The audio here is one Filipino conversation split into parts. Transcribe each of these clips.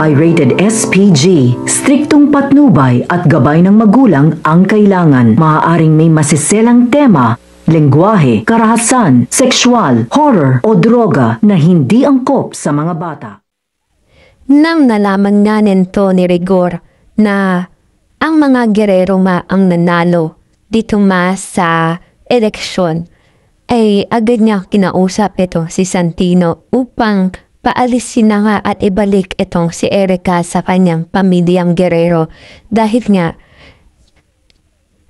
ay rated SPG. Striktong patnubay at gabay ng magulang ang kailangan. Maaaring may masiselang tema, lengguwahe, karahasan, sexual, horror o droga na hindi angkop sa mga bata. Nang nalaman nga nito ni Rigor na ang mga gerero ang nanalo dito sa eleksyon, ay agad niya kinausap ito si Santino upang paalisin na nga at ibalik itong si Erica sa kanyang pamilyang gerero dahil nga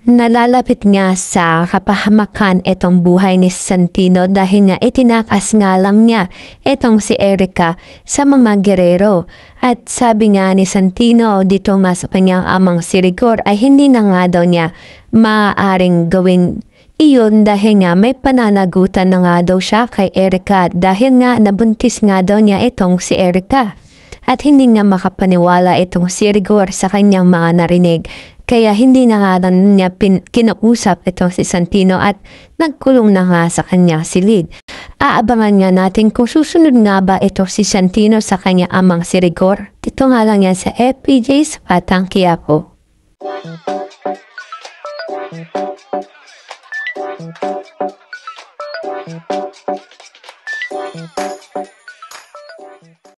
nalalapit nga sa kapahamakan itong buhay ni Santino dahil nga itinakas nga lang niya itong si Erica sa mga gerero. At sabi nga ni Santino dito sa kanyang amang si Rigor ay hindi na nga daw niya maaaring gawin iyon dahil nga may pananagutan na nga daw siya kay Erica dahil nga nabuntis nga daw niya itong si Erica. At hindi nga makapaniwala itong si Rigor sa kanyang mga narinig. Kaya hindi na nga niya kinausap itong si Santino at nagkulong na nga sa kanya silid. Aabangan nga natin kung susunod nga ba ito si Santino sa kanya amang si Rigor. Dito nga lang yan sa FPJ sa Batang Quiapo.